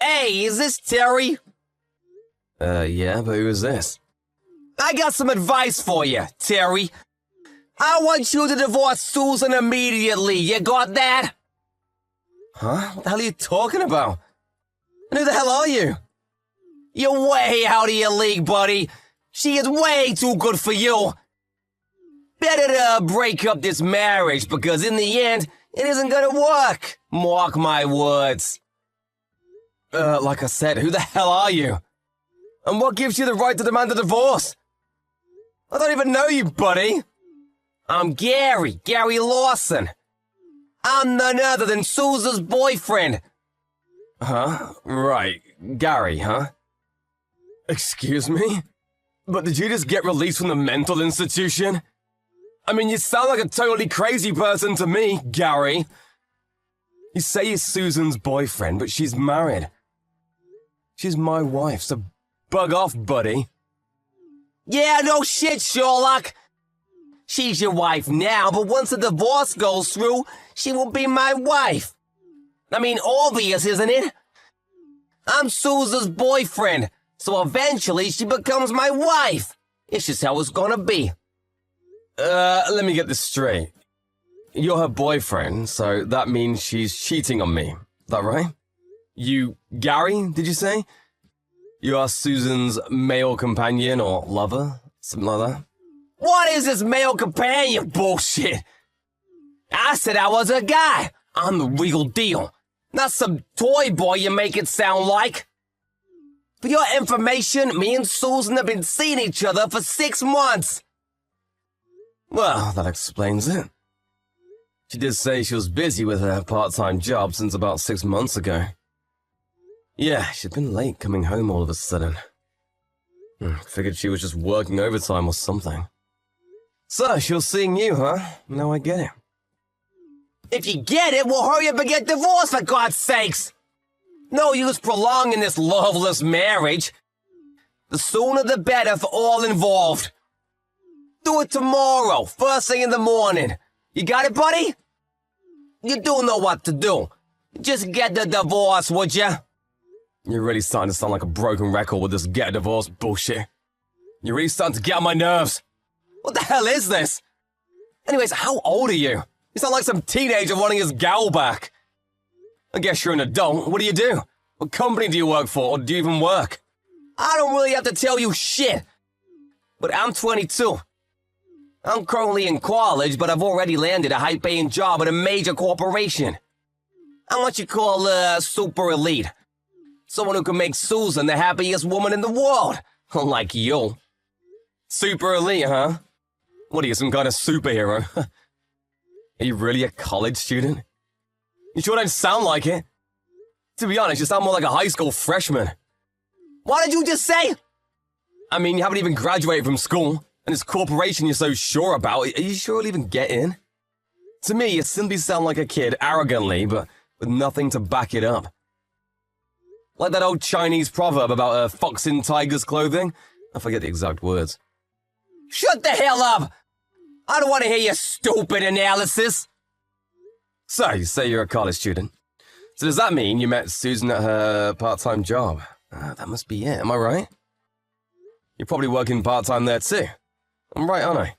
Hey, is this Terry? Yeah, but who is this? I got some advice for you, Terry. I want you to divorce Susan immediately. You got that? Huh? What the hell are you talking about? And who the hell are you? You're way out of your league, buddy. She is way too good for you. Better to break up this marriage because in the end, it isn't gonna work. Mark my words. Like I said, who the hell are you? And what gives you the right to demand a divorce? I don't even know you, buddy. I'm Gary Lawson. I'm none other than Susan's boyfriend. Huh? Right. Gary, huh? Excuse me? But did you just get released from the mental institution? I mean, you sound like a totally crazy person to me, Gary. You say you're Susan's boyfriend, but she's married. She's my wife, so bug off, buddy. Yeah, no shit, Sherlock. She's your wife now, but once the divorce goes through, she will be my wife. I mean, obvious, isn't it? I'm Susan's boyfriend, so eventually she becomes my wife. It's just how it's gonna be. Let me get this straight. You're her boyfriend, so that means she's cheating on me. Is that right? You, Gary, did you say? You are Susan's male companion or lover? Something like that? What is this male companion bullshit? I said I was a guy. I'm the real deal. Not some toy boy you make it sound like. For your information, me and Susan have been seeing each other for 6 months. Well, that explains it. She did say she was busy with her part-time job since about 6 months ago. Yeah, she'd been late coming home all of a sudden. Figured she was just working overtime or something. So, she was seeing you, huh? Now I get it. If you get it, we'll hurry up and get divorced, for God's sakes. No use prolonging this loveless marriage. The sooner the better for all involved. Do it tomorrow, first thing in the morning. You got it, buddy? You do know what to do. Just get the divorce, would ya? You're really starting to sound like a broken record with this get a divorce bullshit. You're really starting to get on my nerves. What the hell is this? Anyways, how old are you? You sound like some teenager wanting his gal back. I guess you're an adult. What do you do? What company do you work for, or do you even work? I don't really have to tell you shit. But I'm 22. I'm currently in college, but I've already landed a high-paying job at a major corporation. I'm what you call super elite. Someone who can make Susan the happiest woman in the world. Like you. Super elite, huh? What are you, some kind of superhero? Are you really a college student? You sure don't sound like it. To be honest, you sound more like a high school freshman. What did you just say? I mean, you haven't even graduated from school, and this corporation you're so sure about, are you sure it'll even get in? To me, you simply sound like a kid, arrogantly, but with nothing to back it up. Like that old Chinese proverb about a fox in tiger's clothing. I forget the exact words. Shut the hell up! I don't want to hear your stupid analysis. So, you say you're a college student. So does that mean you met Susan at her part-time job? That must be it, am I right? You're probably working part-time there too. I'm right, aren't I?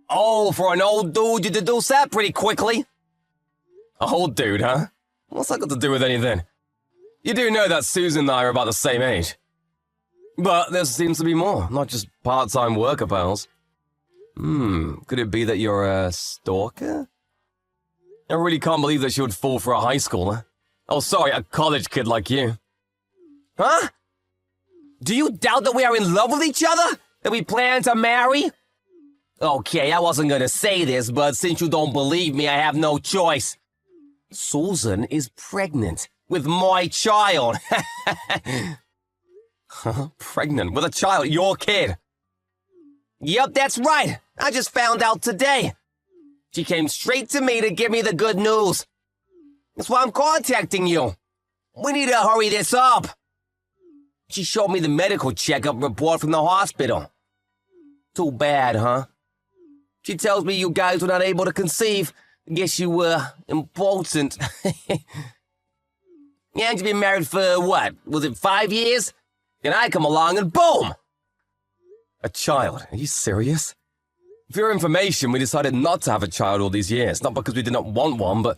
Oh, for an old dude, you deduce that pretty quickly. A old dude, huh? What's that got to do with anything? You do know that Susan and I are about the same age. But there seems to be more, not just part-time worker pals. Could it be that you're a stalker? I really can't believe that she would fall for a high schooler. Oh, sorry, a college kid like you. Huh? Do you doubt that we are in love with each other? That we plan to marry? Okay, I wasn't gonna say this, but since you don't believe me, I have no choice. Susan is pregnant with my child. Huh? Pregnant with a child? Your kid? Yep, that's right. I just found out today. She came straight to me to give me the good news. That's why I'm contacting you. We need to hurry this up. She showed me the medical checkup report from the hospital. Too bad, huh? She tells me you guys were not able to conceive. I guess you were impotent. And you've been married for what? Was it 5 years? And I come along and boom! A child? Are you serious? For your information, we decided not to have a child all these years. Not because we did not want one, but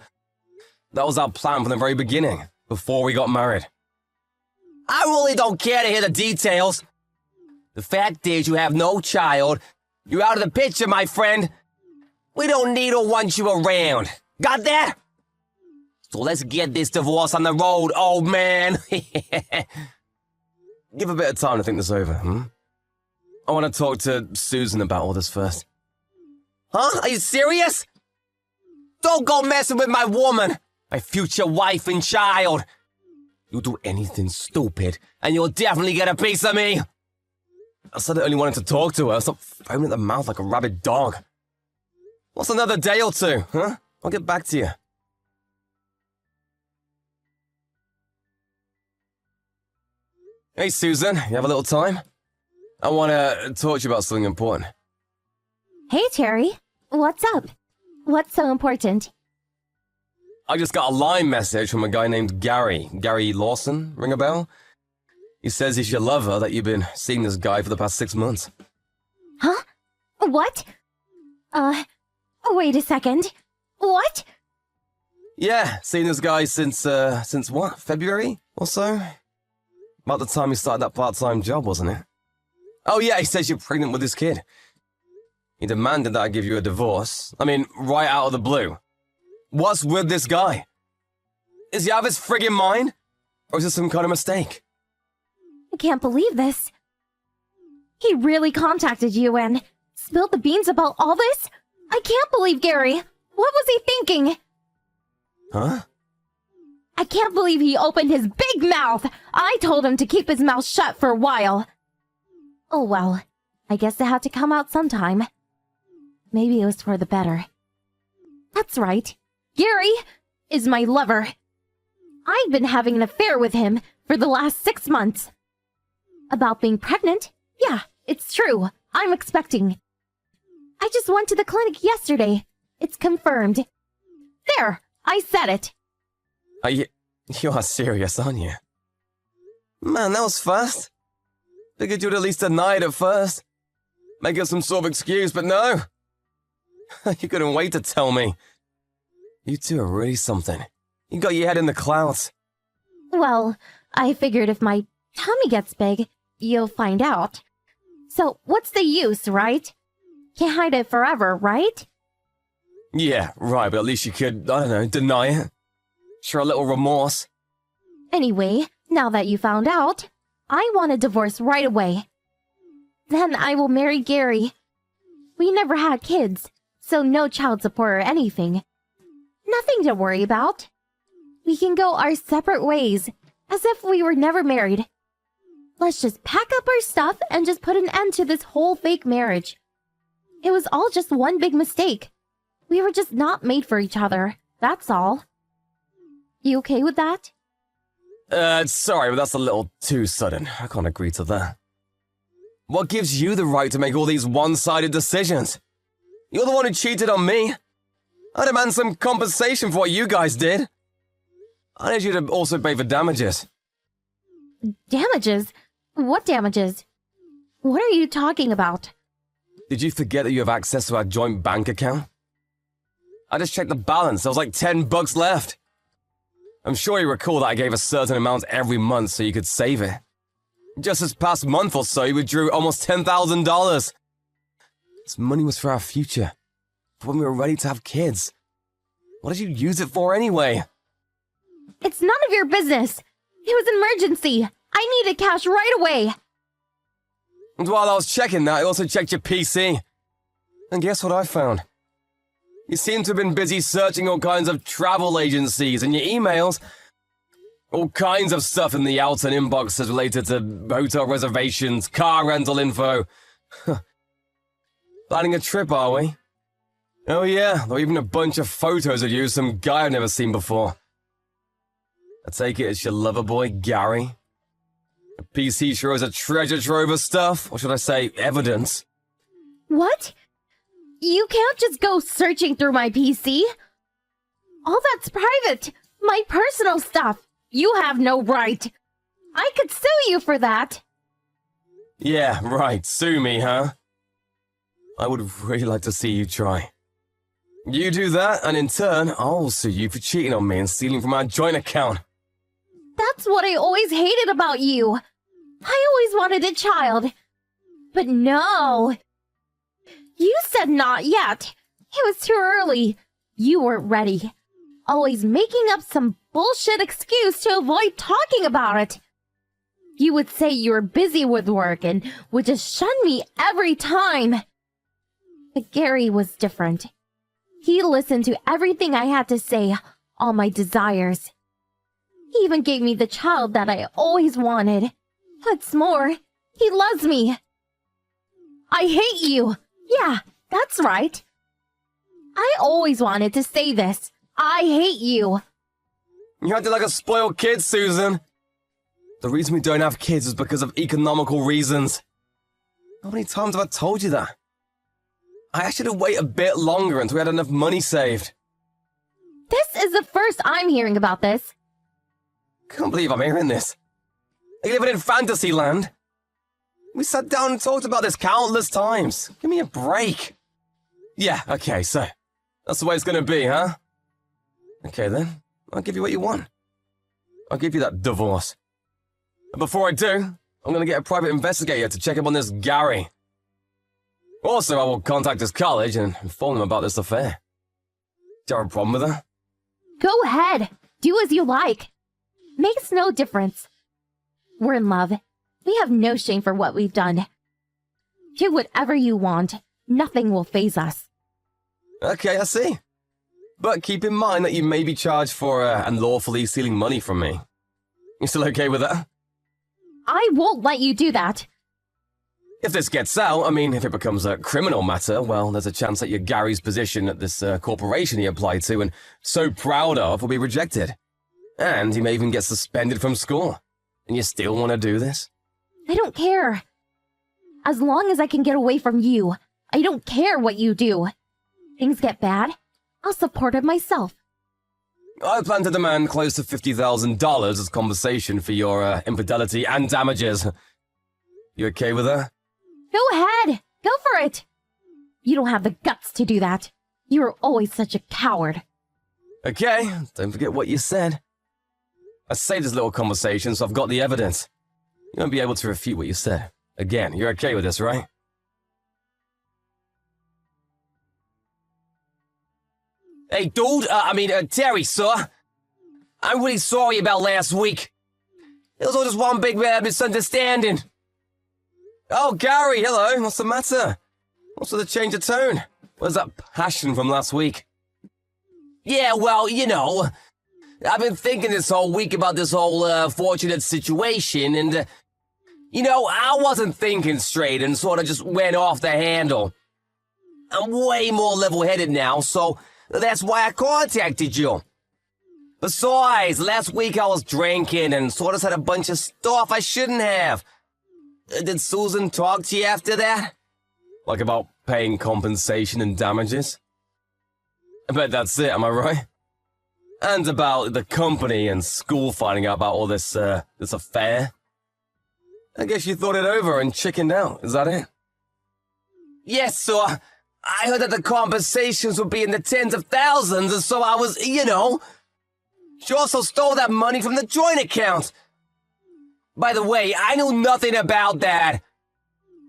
that was our plan from the very beginning, before we got married. I really don't care to hear the details. The fact is you have no child. You're out of the picture, my friend. We don't need or want you around. Got that? So let's get this divorce on the road, old man. Give a bit of time to think this over, I want to talk to Susan about all this first. Huh? Are you serious? Don't go messing with my woman, my future wife and child. You'll do anything stupid, and you'll definitely get a piece of me. I said I only wanted to talk to her. Stop foaming at the mouth like a rabid dog. What's another day or two, huh? I'll get back to you. Hey, Susan, you have a little time? I want to talk to you about something important. Hey, Terry. What's up? What's so important? I just got a line message from a guy named Gary. Gary Lawson, ring a bell? He says he's your lover, that you've been seeing this guy for the past 6 months. Huh? What? Wait a second. What? Yeah, seen this guy since what? February or so? About the time he started that part-time job, wasn't it? Oh yeah, he says you're pregnant with his kid. He demanded that I give you a divorce. I mean, right out of the blue. What's with this guy? Is he out of his friggin' mind? Or is this some kind of mistake? I can't believe this. He really contacted you and spilled the beans about all this? I can't believe Gary. What was he thinking? Huh? I can't believe he opened his big mouth. I told him to keep his mouth shut for a while. Oh well, I guess it had to come out sometime. Maybe it was for the better. That's right. Gary is my lover. I've been having an affair with him for the last 6 months. About being pregnant? Yeah, it's true. I'm expecting. I just went to the clinic yesterday. It's confirmed. There, I said it. You are serious, aren't you? Man, that was fast. Figured you'd at least deny it at first. Make up some sort of excuse, but no. You couldn't wait to tell me. You two are really something. You got your head in the clouds. Well, I figured if my tummy gets big, you'll find out. So what's the use, right? Can't hide it forever, right? Yeah, right, but at least you could, I don't know, deny it. Show a little remorse. Anyway, now that you found out, I want a divorce right away. Then I will marry Gary. We never had kids, so no child support or anything. Nothing to worry about. We can go our separate ways, as if we were never married. Let's just pack up our stuff and just put an end to this whole fake marriage. It was all just one big mistake. We were just not made for each other, that's all. You okay with that? Sorry, but that's a little too sudden. I can't agree to that. What gives you the right to make all these one-sided decisions? You're the one who cheated on me. I demand some compensation for what you guys did. I need you to also pay for damages. Damages? What damages? What are you talking about? Did you forget that you have access to our joint bank account? I just checked the balance. There was like $10 left. I'm sure you recall that I gave a certain amount every month so you could save it. Just this past month or so, you withdrew almost $10,000. This money was for our future, for when we were ready to have kids. What did you use it for anyway? It's none of your business. It was an emergency. I needed cash right away. And while I was checking that, I also checked your PC. And guess what I found? You seem to have been busy searching all kinds of travel agencies and your emails. All kinds of stuff in the out and inboxes related to hotel reservations, car rental info. Planning a trip, are we? Oh yeah, there were even a bunch of photos of you, some guy I've never seen before. I take it it's your lover boy, Gary. The PC sure is a treasure trove of stuff, or should I say, evidence. What? You can't just go searching through my PC. All that's private. My personal stuff. You have no right. I could sue you for that. Yeah, right, sue me, huh? I would really like to see you try. You do that, and in turn, I'll sue you for cheating on me and stealing from our joint account. That's what I always hated about you. I always wanted a child. But no. You said not yet. It was too early. You weren't ready. Always making up some bullshit excuse to avoid talking about it. You would say you were busy with work and would just shun me every time. But Gary was different. He listened to everything I had to say, all my desires. He even gave me the child that I always wanted. What's more, he loves me. I hate you. Yeah, that's right. I always wanted to say this. I hate you. You acted like a spoiled kid, Susan. The reason we don't have kids is because of economical reasons. How many times have I told you that? I asked you to wait a bit longer until we had enough money saved. This is the first I'm hearing about this. Can't believe I'm hearing this. Are you living in fantasy land? We sat down and talked about this countless times. Give me a break. Yeah, okay, so that's the way it's gonna be, huh? Okay then, I'll give you what you want. I'll give you that divorce. But before I do, I'm gonna get a private investigator to check up on this Gary. Also, I will contact his college and inform them about this affair. Do you have a problem with that? Go ahead. Do as you like. Makes no difference. We're in love. We have no shame for what we've done. Do whatever you want. Nothing will faze us. Okay, I see. But keep in mind that you may be charged for unlawfully stealing money from me. You still okay with that? I won't let you do that. If this gets out, I mean, if it becomes a criminal matter, well, there's a chance that your Gary's position at this corporation he applied to and so proud of will be rejected. And he may even get suspended from school. And you still want to do this? I don't care. As long as I can get away from you, I don't care what you do. Things get bad, I'll support it myself. I plan to demand close to $50,000 as compensation for your infidelity and damages. You okay with that? Go ahead. Go for it. You don't have the guts to do that. You're always such a coward. Okay, don't forget what you said. I saved this little conversation, so I've got the evidence. You won't be able to refute what you said. Again, you're okay with this, right? Hey, dude, Terry, sir. I'm really sorry about last week. It was all just one big misunderstanding. Oh, Gary, hello. What's the matter? What's with the change of tone? Where's that passion from last week? Yeah, well, you know, I've been thinking this whole week about this whole fortunate situation, and, I wasn't thinking straight and sort of just went off the handle. I'm way more level-headed now, so that's why I contacted you. Besides, last week I was drinking and sort of said a bunch of stuff I shouldn't have. Did Susan talk to you after that? Like about paying compensation and damages? I bet that's it, am I right? And about the company and school finding out about all this affair? I guess you thought it over and chickened out, is that it? Yes, sir. I heard that the compensations would be in the tens of thousands, and so I was, She also stole that money from the joint account. By the way, I knew nothing about that.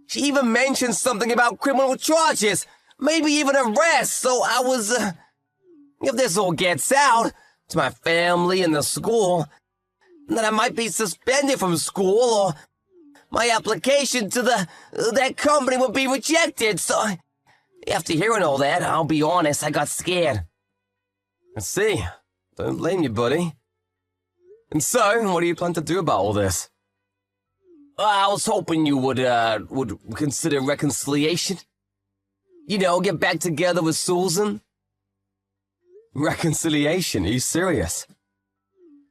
She even mentioned something about criminal charges, maybe even arrest, so I was, if this all gets out to my family and the school, then I might be suspended from school, or my application to that company would be rejected, so after hearing all that, I'll be honest, I got scared. I see. Don't blame you, buddy. And so, what do you plan to do about all this? I was hoping you would consider reconciliation. Get back together with Susan. Reconciliation? Are you serious?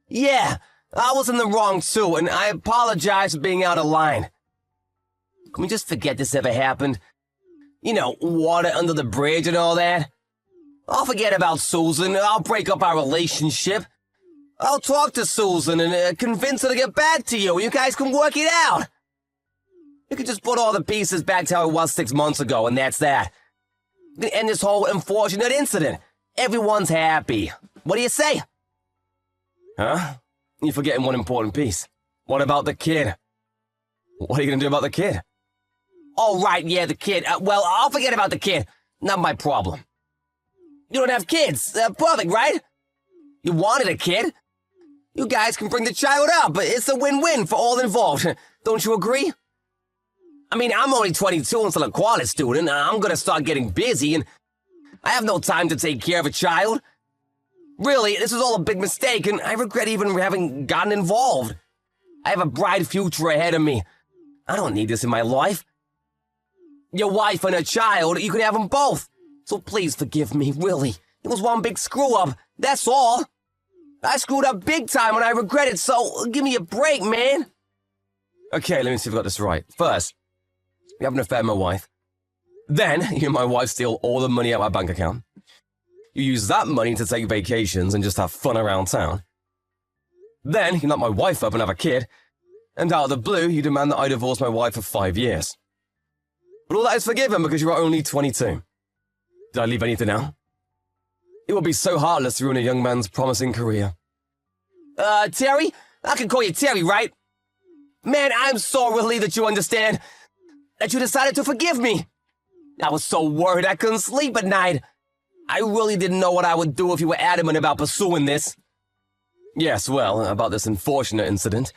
Yeah, I was in the wrong too, and I apologize for being out of line. Can we just forget this ever happened? Water under the bridge and all that. I'll forget about Susan, I'll break up our relationship. I'll talk to Susan and convince her to get back to you. You guys can work it out. You can just put all the pieces back to how it was 6 months ago, and that's that. You can end this whole unfortunate incident. Everyone's happy. What do you say? Huh? You're forgetting one important piece. What about the kid? What are you gonna do about the kid? Oh, right, yeah, the kid. Well, I'll forget about the kid. Not my problem. You don't have kids. Perfect, right? You wanted a kid. You guys can bring the child up. It's a win-win for all involved. Don't you agree? I mean, I'm only 22 and still a college student. I'm gonna start getting busy, and I have no time to take care of a child. Really, this was all a big mistake, and I regret even having gotten involved. I have a bright future ahead of me. I don't need this in my life. Your wife and her child, you can have them both. So please forgive me, really. It was one big screw-up, that's all. I screwed up big time and I regret it, so give me a break, man. Okay, let me see if I got this right. First, you have an affair with my wife. Then, you and my wife steal all the money out of my bank account. You use that money to take vacations and just have fun around town. Then, you knock my wife up and have a kid. And out of the blue, you demand that I divorce my wife for 5 years. But all that is forgiven because you are only 22. Did I leave anything out? It would be so heartless to ruin a young man's promising career. Terry? I can call you Terry, right? Man, I'm so relieved that you understand. That you decided to forgive me. I was so worried I couldn't sleep at night. I really didn't know what I would do if you were adamant about pursuing this. Yes, well, about this unfortunate incident.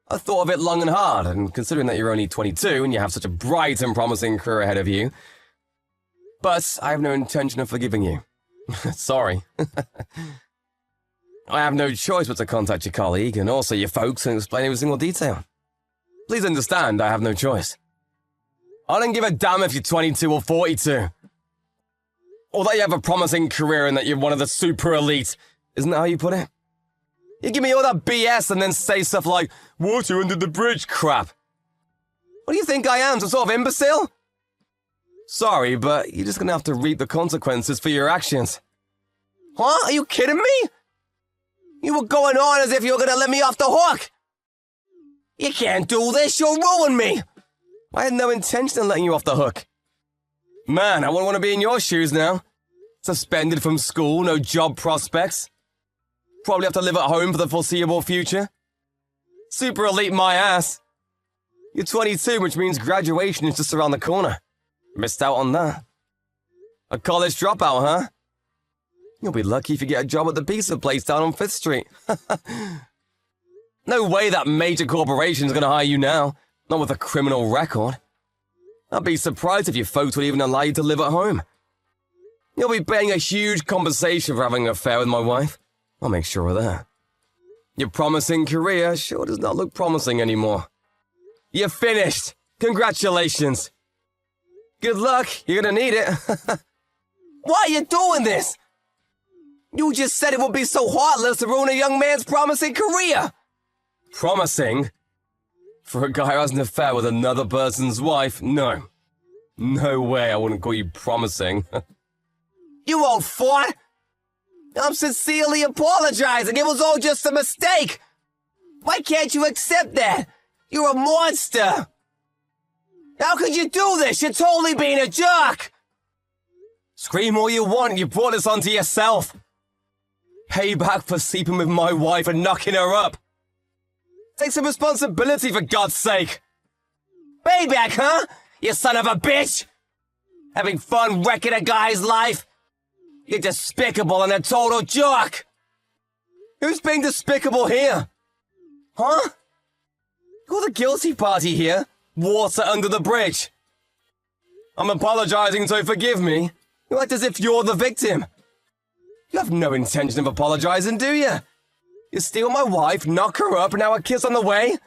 I thought of it long and hard, and considering that you're only 22 and you have such a bright and promising career ahead of you. But I have no intention of forgiving you. Sorry. I have no choice but to contact your colleague and also your folks and explain every single detail. Please understand, I have no choice. I don't give a damn if you're 22 or 42. Or that you have a promising career and that you're one of the super elite. Isn't that how you put it? You give me all that BS and then say stuff like, water under the bridge crap. What do you think I am, some sort of imbecile? Sorry, but you're just gonna have to reap the consequences for your actions. Huh? Are you kidding me? You were going on as if you were gonna let me off the hook. You can't do this, you'll ruin me. I had no intention of letting you off the hook. Man, I wouldn't want to be in your shoes now. Suspended from school, no job prospects. Probably have to live at home for the foreseeable future. Super elite my ass. You're 22, which means graduation is just around the corner. Missed out on that. A college dropout, huh? You'll be lucky if you get a job at the pizza place down on 5th Street. No way that major corporation's gonna hire you now. Not with a criminal record. I'd be surprised if your folks would even allow you to live at home. You'll be paying a huge compensation for having an affair with my wife. I'll make sure of that. Your promising career sure does not look promising anymore. You're finished. Congratulations. Good luck. You're gonna need it. Why are you doing this? You just said it would be so heartless to ruin a young man's promising career. Promising? For a guy who has an affair with another person's wife? No. No way I wouldn't call you promising. You old fart. I'm sincerely apologizing. It was all just a mistake. Why can't you accept that? You're a monster. How could you do this? You're totally being a jerk. Scream all you want, you brought this onto yourself. Payback for sleeping with my wife and knocking her up. Take some responsibility, for God's sake. Payback, huh? You son of a bitch. Having fun wrecking a guy's life? You're despicable and a total jerk. Who's being despicable here? Huh? You're the guilty party here. Water under the bridge. I'm apologizing, so forgive me. You act as if you're the victim. You have no intention of apologizing, do you? You steal my wife, knock her up, and now a kiss on the way?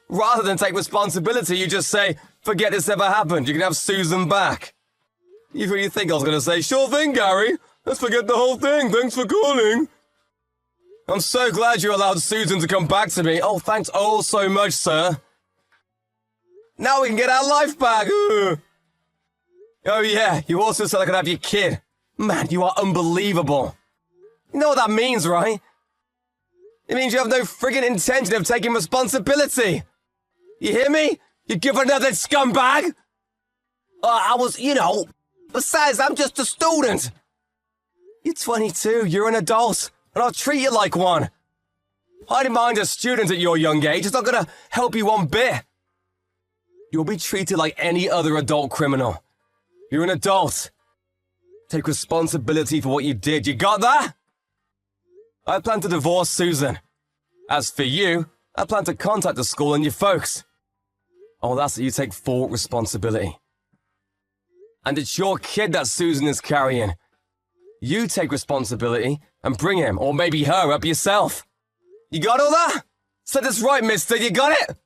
Rather than take responsibility, you just say, forget this ever happened, you can have Susan back. You really think I was gonna say, sure thing, Gary. Let's forget the whole thing, thanks for calling. I'm so glad you allowed Susan to come back to me. Oh, thanks oh so much, sir. Now we can get our life back. Ugh. Oh yeah, you also said I could have your kid. Man, you are unbelievable. You know what that means, right? It means you have no friggin' intention of taking responsibility. You hear me? You give another scumbag? I was, besides, I'm just a student. You're 22, you're an adult, and I'll treat you like one. Hiding behind a student at your young age is not gonna help you one bit. You'll be treated like any other adult criminal. You're an adult. Take responsibility for what you did, you got that? I plan to divorce Susan. As for you, I plan to contact the school and your folks. I'll ask that you take full responsibility. And it's your kid that Susan is carrying. You take responsibility and bring him, or maybe her, up yourself. You got all that? Said this right, mister, you got it?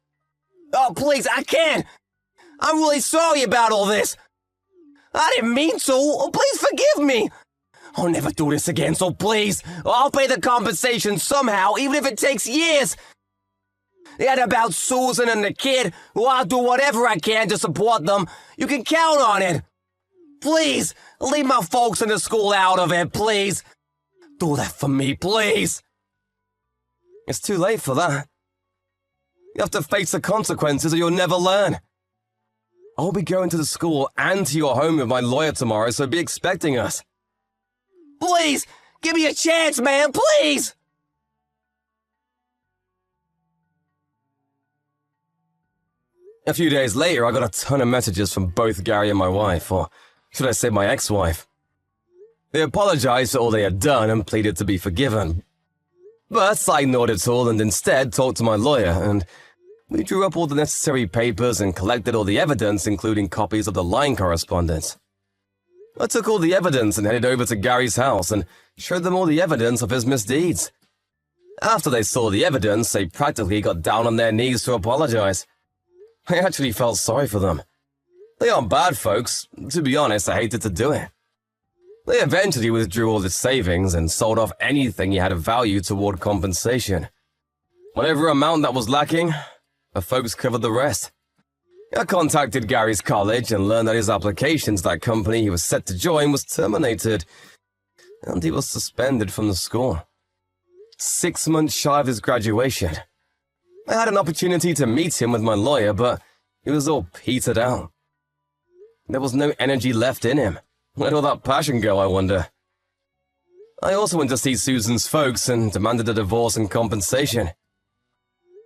Oh, please, I can't. I'm really sorry about all this. I didn't mean to. Oh, please forgive me. I'll never do this again, so please. I'll pay the compensation somehow, even if it takes years. And about Susan and the kid, well, I'll do whatever I can to support them. You can count on it. Please, leave my folks in the school out of it, please. Do that for me, please. It's too late for that. You have to face the consequences or you'll never learn. I'll be going to the school and to your home with my lawyer tomorrow, so be expecting us. Please, give me a chance, man, please! A few days later, I got a ton of messages from both Gary and my wife, or should I say my ex-wife. They apologized for all they had done and pleaded to be forgiven. But I ignored it all and instead talked to my lawyer, and we drew up all the necessary papers and collected all the evidence, including copies of the line correspondence. I took all the evidence and headed over to Gary's house and showed them all the evidence of his misdeeds. After they saw the evidence, they practically got down on their knees to apologize. I actually felt sorry for them. They aren't bad folks. To be honest, I hated to do it. They eventually withdrew all the savings and sold off anything he had of value toward compensation. Whatever amount that was lacking, the folks covered the rest. I contacted Gary's college and learned that his application to that company he was set to join was terminated, and he was suspended from the school. 6 months shy of his graduation. I had an opportunity to meet him with my lawyer, but he was all petered out. There was no energy left in him. Where'd all that passion go, I wonder? I also went to see Susan's folks and demanded a divorce and compensation.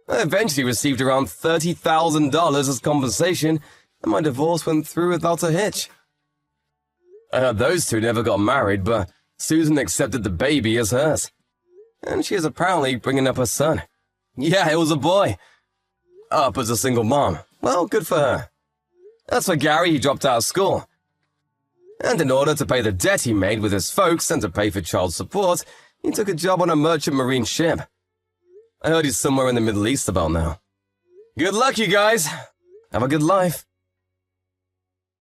I eventually received around $30,000 as compensation, and my divorce went through without a hitch. I heard those two never got married, but Susan accepted the baby as hers. And she is apparently bringing up her son. Yeah, it was a boy. Up as a single mom. Well, good for her. As for Gary, he dropped out of school. And in order to pay the debt he made with his folks and to pay for child support, he took a job on a merchant marine ship. I heard he's somewhere in the Middle East about now. Good luck, you guys. Have a good life.